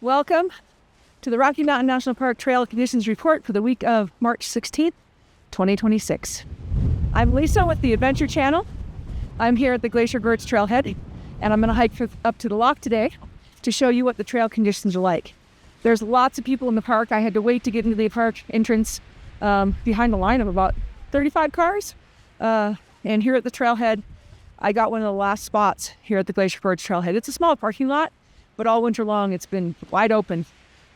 Welcome to the Rocky Mountain National Park Trail Conditions Report for the week of March 16th, 2026. I'm Lisa with the Adventure Channel. I'm here at the Glacier Gorge Trailhead, and I'm going to hike up to the lock today to show you what the trail conditions are like. There's lots of people in the park. I had to wait to get into the park entrance behind a line of about 35 cars. And here at the trailhead, I got one of the last spots here at the Glacier Gorge Trailhead. It's a small parking lot, but all winter long it's been wide open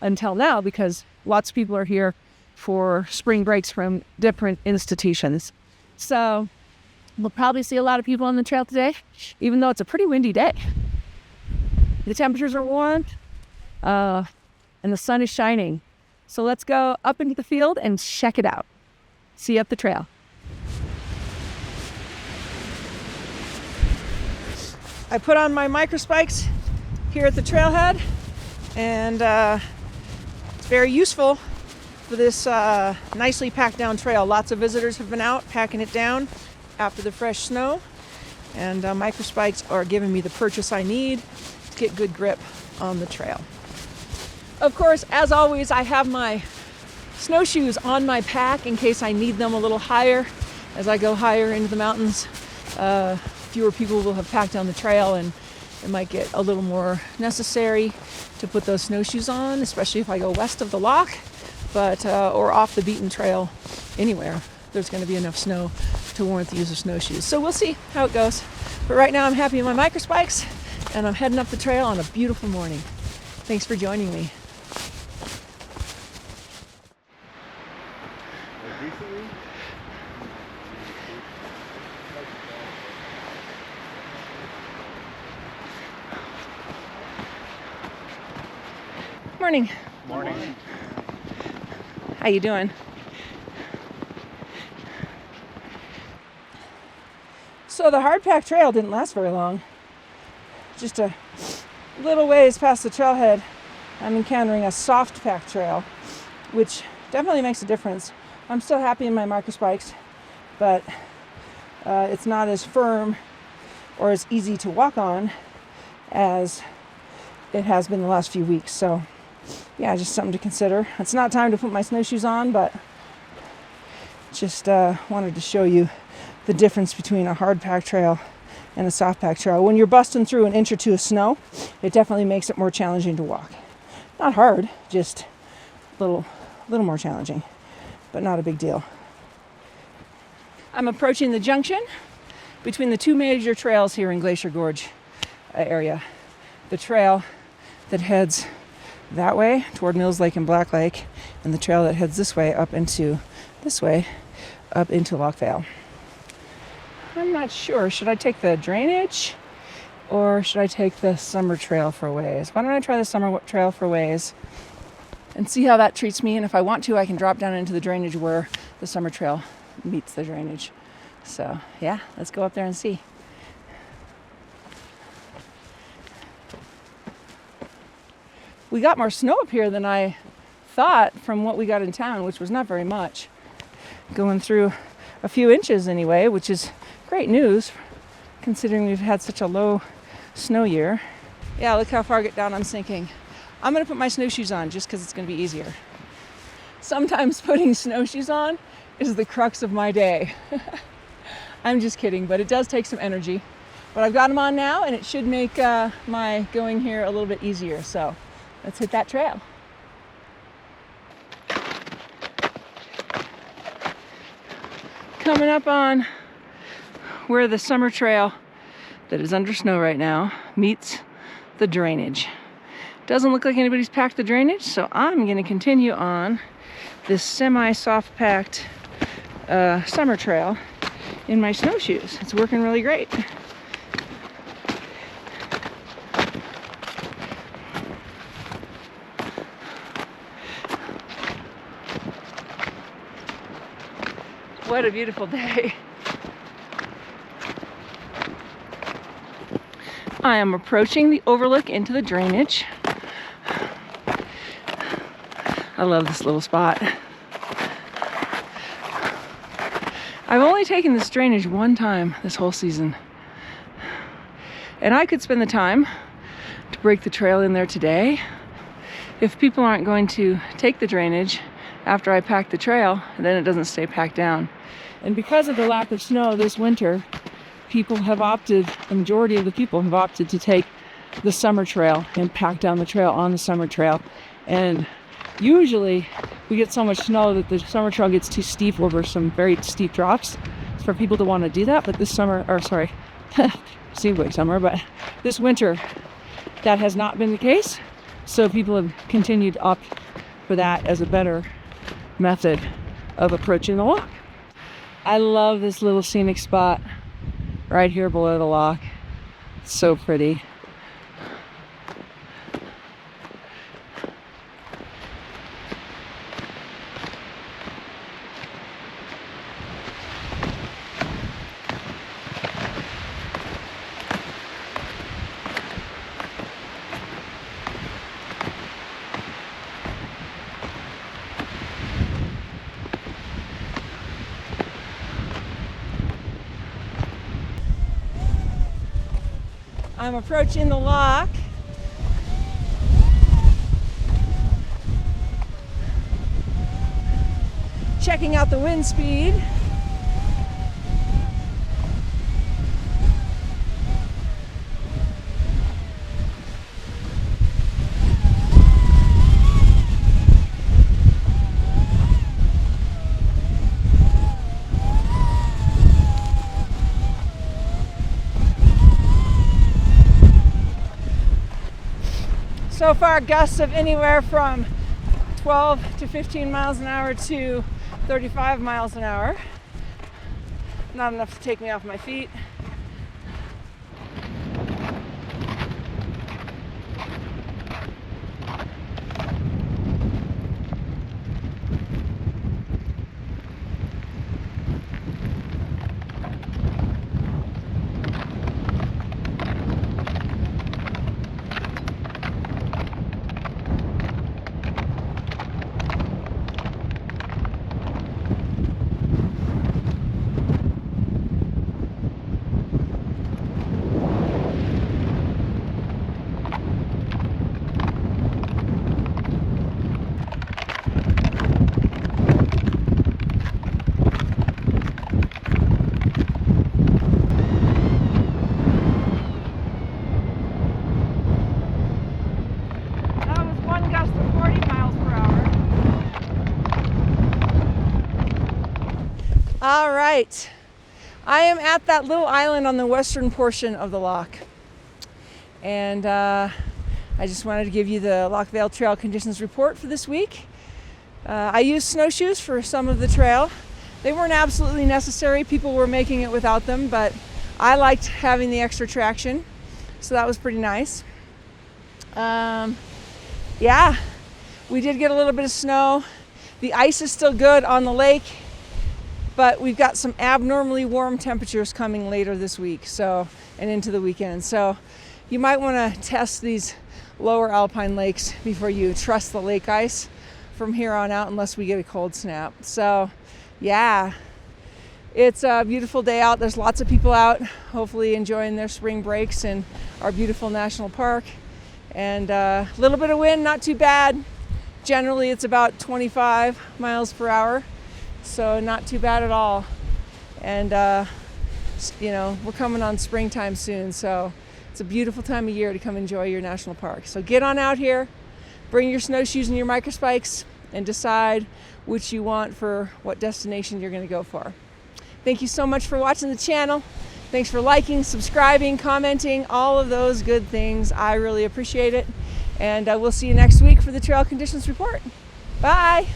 until now because lots of people are here for spring breaks from different institutions. So we'll probably see a lot of people on the trail today, even though it's a pretty windy day. The temperatures are warm and the sun is shining. So let's go up into the field and check it out. See you up the trail. I put on my microspikes here at the trailhead, and it's very useful for this nicely packed down trail. Lots of visitors have been out packing it down after the fresh snow, and microspikes are giving me the purchase I need to get good grip on the trail. Of course, as always, I have my snowshoes on my pack in case I need them a little higher. As I go higher into the mountains, fewer people will have packed down the trail, and it might get a little more necessary to put those snowshoes on, especially if I go west of the lock, or off the beaten trail anywhere. There's going to be enough snow to warrant the use of snowshoes. So we'll see how it goes. But right now I'm happy in my microspikes, and I'm heading up the trail on a beautiful morning. Thanks for joining me. Morning. Morning. How you doing? So the hard pack trail didn't last very long. Just a little ways past the trailhead, I'm encountering a soft pack trail, which definitely makes a difference. I'm still happy in my microspikes, but it's not as firm or as easy to walk on as it has been the last few weeks. So yeah, just something to consider. It's not time to put my snowshoes on, but just wanted to show you the difference between a hard pack trail and a soft pack trail. When you're busting through an inch or two of snow, it definitely makes it more challenging to walk. Not hard, just a little more challenging, but not a big deal. I'm approaching the junction between the two major trails here in Glacier Gorge area. The trail that heads that way toward Mills Lake and Black Lake, and the trail that heads this way up into Lock Vale. I'm not sure. Should I take the drainage or should I take the summer trail for a ways? Why don't I try the summer trail for a ways and see how that treats me? And if I want to, I can drop down into the drainage where the summer trail meets the drainage. So yeah, let's go up there and see. We got more snow up here than I thought from what we got in town, which was not very much. Going through a few inches anyway, which is great news considering we've had such a low snow year. Yeah, look how far I get down, I'm sinking. I'm gonna put my snowshoes on just because it's gonna be easier. Sometimes putting snowshoes on is the crux of my day. I'm just kidding, but it does take some energy. But I've got them on now, and it should make my going here a little bit easier. So let's hit that trail. Coming up on where the summer trail that is under snow right now meets the drainage. Doesn't look like anybody's packed the drainage, so I'm going to continue on this semi-soft packed summer trail in my snowshoes. It's working really great. What a beautiful day. I am approaching the overlook into the drainage. I love this little spot. I've only taken this drainage one time this whole season. And I could spend the time to break the trail in there today if people aren't going to take the drainage after I pack the trail, then it doesn't stay packed down. And because of the lack of snow this winter, the majority of the people have opted to take the summer trail and pack down the trail on the summer trail. And usually we get so much snow that the summer trail gets too steep over some very steep drops for people to want to do that. But this summer, seems like summer, but this winter that has not been the case. So people have continued to opt for that as a better method of approaching the lock. I love this little scenic spot right here below the lock. It's so pretty. I'm approaching the lock. Checking out the wind speed. So far, gusts of anywhere from 12 to 15 miles an hour to 35 miles an hour. Not enough to take me off my feet. All right, I am at that little island on the western portion of the lock, and I just wanted to give you the Lockvale Trail Conditions Report for this week. I used snowshoes for some of the trail. They weren't absolutely necessary. People were making it without them, but I liked having the extra traction, so that was pretty nice. Yeah, we did get a little bit of snow. The ice is still good on the lake, but we've got some abnormally warm temperatures coming later this week, and into the weekend. So you might want to test these lower alpine lakes before you trust the lake ice from here on out, unless we get a cold snap. So yeah, it's a beautiful day out. There's lots of people out, hopefully enjoying their spring breaks in our beautiful national park. And a little bit of wind, not too bad. Generally it's about 25 miles per hour. So not too bad at all. And we're coming on springtime soon, so it's a beautiful time of year to come enjoy your national park. So get on out here, bring your snowshoes and your microspikes, and decide which you want for what destination you're going to go for. Thank you so much for watching the channel. Thanks for liking, subscribing, commenting, all of those good things. I really appreciate it. And we'll see you next week for the Trail Conditions Report. Bye.